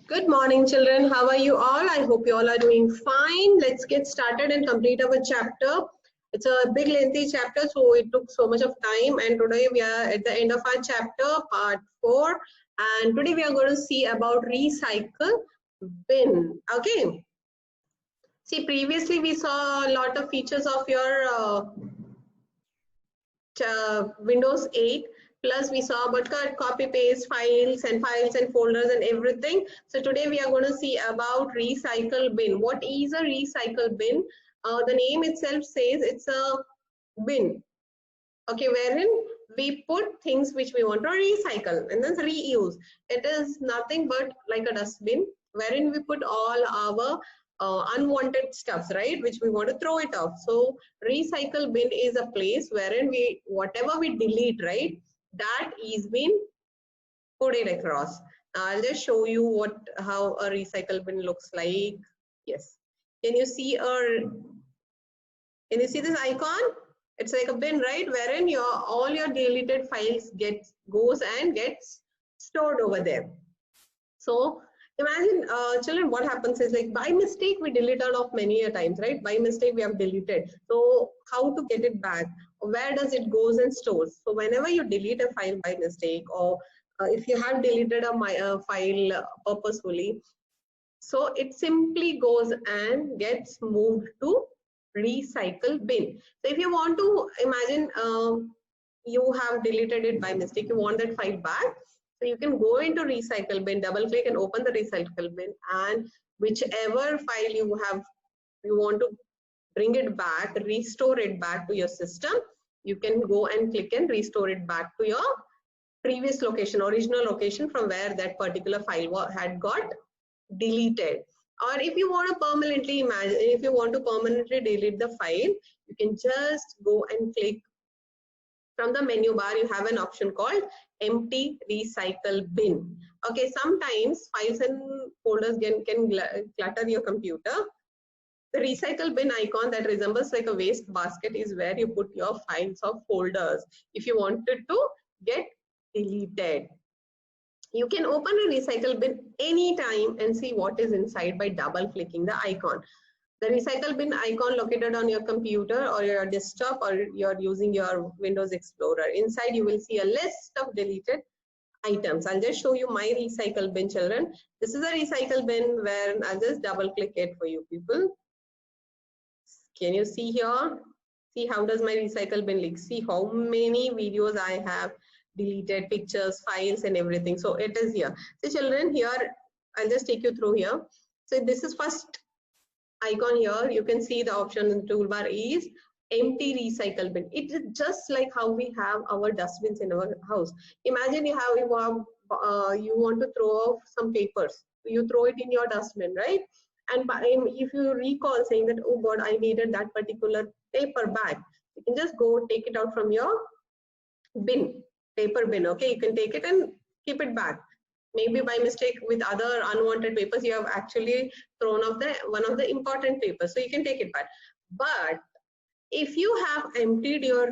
Good morning, children. How are you all? I hope you all are doing fine. Let's get started and complete our chapter. It's a big lengthy chapter, so it took so much of time. And today we are at the end of our chapter, part 4. And today we are going to see about recycle bin. Okay. See, previously we saw a lot of features of your Windows 8. Plus we saw about cut, copy, paste, files and folders and everything. So today we are going to see about recycle bin. What is a recycle bin? The name itself says it's a bin. Okay, wherein we put things which we want to recycle and then reuse. It is nothing but like a dustbin wherein we put all our unwanted stuffs, right, which we want to throw it off. So recycle bin is a place wherein we whatever we delete, right, that is been put it across. I'll just show you how a recycle bin looks like. Yes, can you see this icon? It's like a bin, right, wherein all your deleted files goes and gets stored over there. So imagine, children, what happens is, like, by mistake we delete out of many a times, right? By mistake we have deleted. So how to get it back? Where does it goes and stores? So whenever you delete a file by mistake, or if you have deleted a file purposefully, so it simply goes and gets moved to recycle bin. So if you want to imagine, you have deleted it by mistake, you want that file back, so you can go into recycle bin, double click and open the recycle bin, and whichever file you want to bring it back, restore it back to your system, you can go and click and restore it back to your previous location, original location from where that particular file had got deleted. Or if you want to permanently delete the file, you can just go and click from the menu bar. You have an option called empty recycle bin. Okay, sometimes files and folders can clutter your computer. The recycle bin icon that resembles like a waste basket is where you put your files or folders if you wanted to get deleted. You can open a recycle bin anytime and see what is inside by double clicking the icon. The recycle bin icon located on your computer or your desktop, or you're using your Windows Explorer. Inside you will see a list of deleted items. I'll just show you my recycle bin, children. This is a recycle bin where I'll just double click it for you people. Can you see here? See how does my recycle bin look? See how many videos I have deleted, pictures, files and everything. So it is here. So children, here I'll just take you through here. So this is first icon here. You can see the option in the toolbar is empty recycle bin. It is just like how we have our dustbins in our house. Imagine you want to throw off some papers. You throw it in your dustbin, right? And if you recall saying that, oh God, I needed that particular paper back, you can just go take it out from your bin, paper bin. Okay, you can take it and keep it back. Maybe by mistake with other unwanted papers, you have actually thrown off one of the important papers, so you can take it back. But if you have emptied your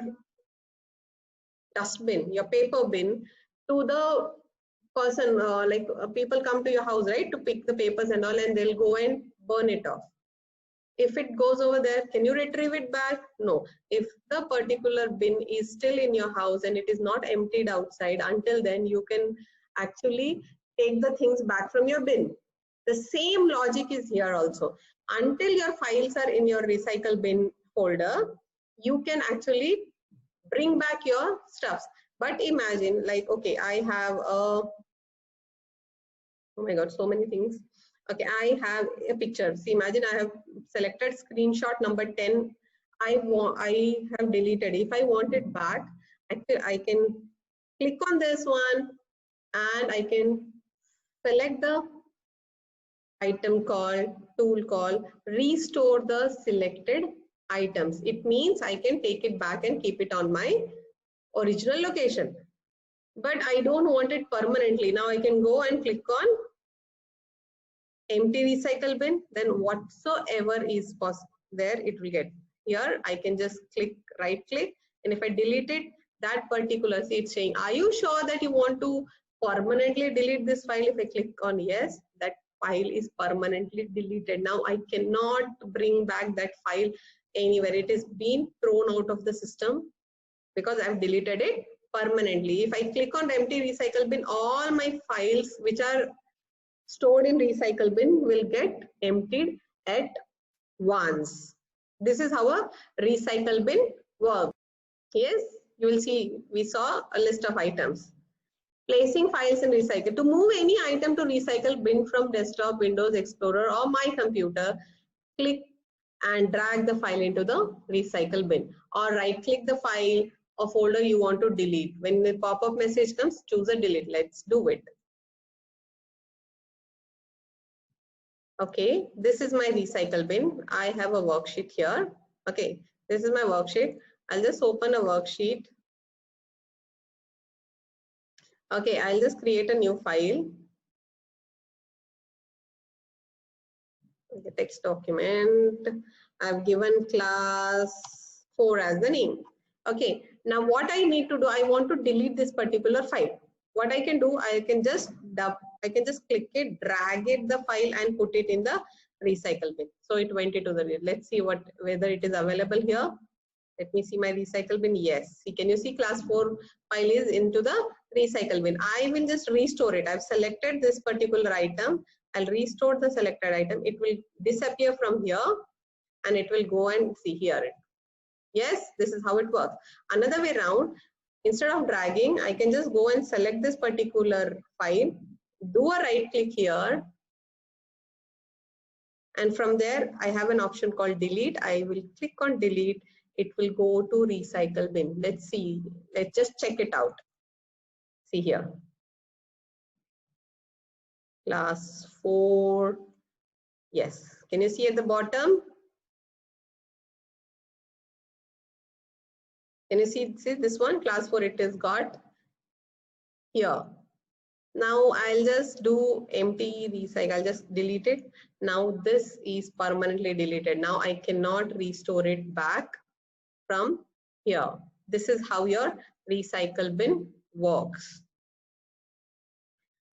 dustbin, your paper bin, to the person, people come to your house, right, to pick the papers and all, and they'll go and burn it off. If it goes over there, can you retrieve it back? No. If the particular bin is still in your house and it is not emptied outside, until then you can actually take the things back from your bin. The same logic is here also. Until your files are in your recycle bin folder, you can actually bring back your stuffs. But imagine, like, okay, I have oh my God, so many things. Okay, I have a picture. See, imagine I have selected screenshot number 10. I have deleted. If I want it back, I can click on this one and I can select the item tool called restore the selected items. It means I can take it back and keep it on my original location. But I don't want it permanently. Now I can go and click on empty recycle bin, then whatsoever is there, it will get. Here I can just right click, and if I delete it, that particular, see, it's saying, are you sure that you want to permanently delete this file? If I click on yes, that file is permanently deleted. Now I cannot bring back that file anywhere. It is been thrown out of the system because I've deleted it permanently. If I click on empty recycle bin, all my files which are stored in recycle bin will get emptied at once. This is how a recycle bin works. Yes, you will see we saw a list of items. Placing files in recycle. To move any item to recycle bin from desktop, Windows Explorer or my computer, click and drag the file into the recycle bin, or right click the file or folder you want to delete. When the pop-up message comes, choose a delete. Let's do it. Okay, this is my recycle bin. I have a worksheet here. Okay, this is my worksheet. I'll just open a worksheet. Okay, I'll just create a new file. The text document. I've given class 4 as the name. Okay, now what I need to do, I want to delete this particular file. What I can do, I can just click it, drag it the file and put it in the recycle bin. So it went into the, let's see whether it is available here. Let me see my recycle bin. Yes, see, can you see class 4 file is into the recycle bin. I will just restore it. I've selected this particular item. I'll restore the selected item. It will disappear from here and it will go and see here. Yes, this is how it works. Another way around, instead of dragging, I can just go and select this particular file, do a right click here, and from there I have an option called delete. I will click on delete. It will go to recycle bin. Let's see. Let's just check it out. See here. Class 4. Yes. Can you see at the bottom? Can you see this one? Class 4, it is got here. Now I'll just do empty recycle. I'll just delete it. Now this is permanently deleted. Now I cannot restore it back from here. This is how your recycle bin works.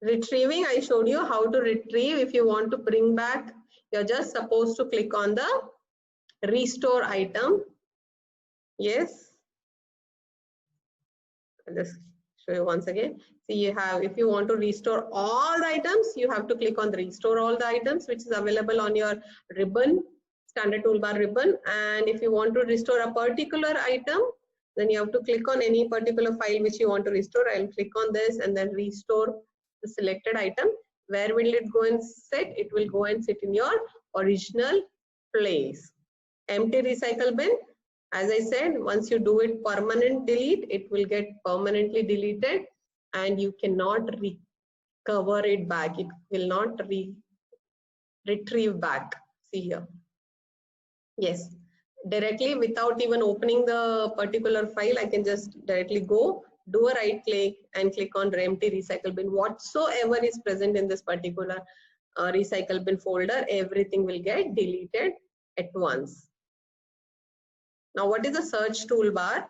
Retrieving, I showed you how to retrieve. If you want to bring back, you're just supposed to click on the restore item. Yes. I'll just show you once again. See, you have, if you want to restore all the items, you have to click on the restore all the items, which is available on your ribbon, standard toolbar ribbon. And if you want to restore a particular item, then you have to click on any particular file which you want to restore. I'll click on this and then restore the selected item. Where will it go and sit? It will go and sit in your original place. Empty recycle bin. As I said, once you do it permanent delete, it will get permanently deleted and you cannot recover it back. It will not retrieve back. See here. Yes, directly without even opening the particular file, I can just directly go, do a right click and click on empty recycle bin. Whatsoever is present in this particular recycle bin folder, everything will get deleted at once. Now, what is the search toolbar?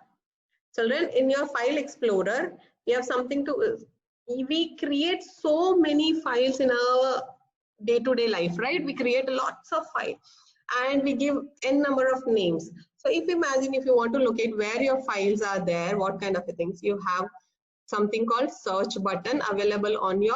Children, in your file explorer, we have something to, we create so many files in our day-to-day life, right? We create lots of files and we give n number of names. So if you imagine, if you want to locate where your files are there, what kind of things, you have something called search button available on your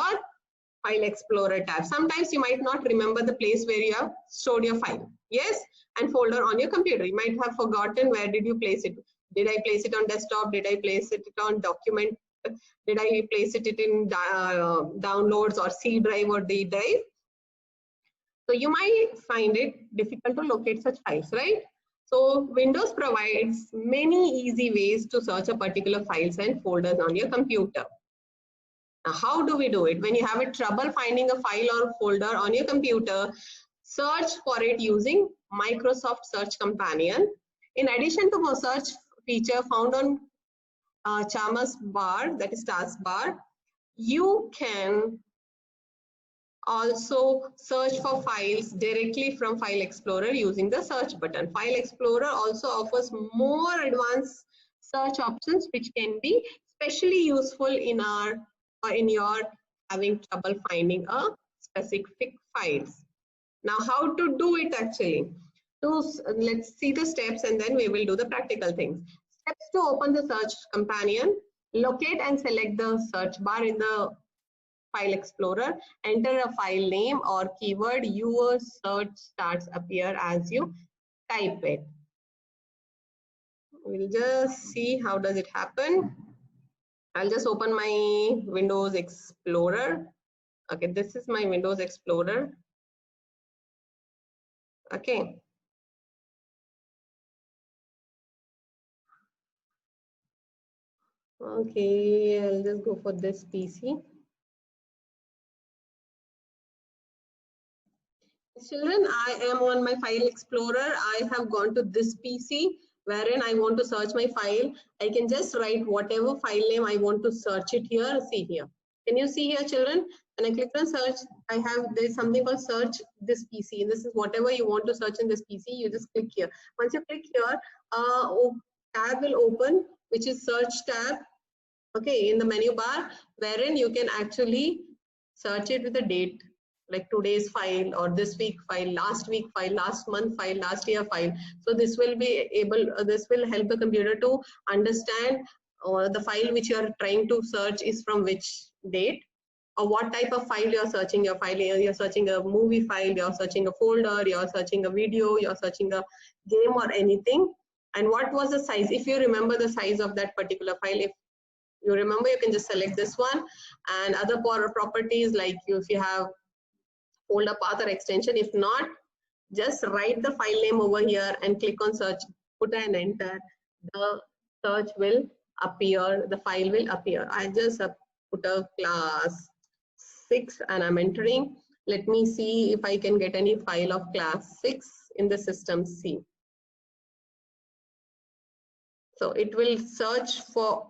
file explorer tab. Sometimes you might not remember the place where you have stored your file. Yes, and folder on your computer. You might have forgotten where did you place it. Did I place it on desktop? Did I place it on document? Did I place it in downloads or C drive or D drive? So you might find it difficult to locate such files, right? So Windows provides many easy ways to search a particular files and folders on your computer. Now, how do we do it? When you have a trouble finding a file or folder on your computer, search for it using Microsoft Search Companion. In addition to the search feature found on Chalmers bar, that is taskbar, you can also search for files directly from File Explorer using the search button. File Explorer also offers more advanced search options which can be especially useful in your having trouble finding a specific files. Now, how to do it actually? So let's see the steps and then we will do the practical things. Steps to open the search companion. Locate and select the search bar in the File Explorer. Enter a file name or keyword. Your search starts appear as you type it. We'll just see how does it happen. I'll just open my Windows Explorer. Okay, this is my Windows Explorer. Okay. Okay, I'll just go for this PC. Children, I am on my File Explorer. I have gone to this PC wherein I want to search my file. I can just write whatever file name I want to search it here. See here. Can you see here, children? When I click on search, there's something called search this PC. This is whatever you want to search in this PC. You just click here. Once you click here, tab will open, which is search tab. Okay, in the menu bar, wherein you can actually search it with the date, like today's file or this week file, last week file, last month file, last year file. So this will be this will help the computer to understand the file which you are trying to search is from which date, or what type of file you're searching. Your file, you're searching a movie file, you're searching a folder, you're searching a video, you're searching a game or anything. And what was the size? If you remember the size of that particular file, if you remember, you can just select this one. And other properties, like if you have folder path or extension. If not, just write the file name over here and click on search, put an enter. The search will appear, the file will appear. I just put a class 6 and I'm entering. Let me see if I can get any file of class 6 in the system C. So it will search for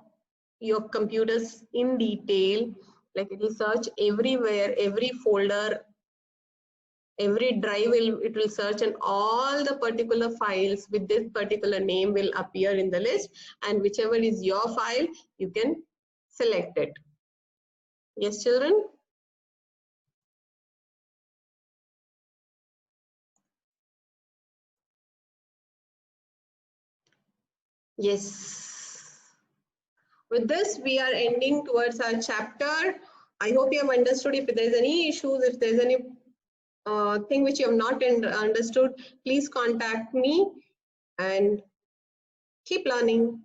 your computers in detail, like it will search everywhere, every folder, every drive it will search, and all the particular files with this particular name will appear in the list, and whichever is your file, you can select it. Yes, children? Yes. With this, we are ending towards our chapter. I hope you have understood. If there's any issues, if there's any thing which you have not understood, please contact me and keep learning.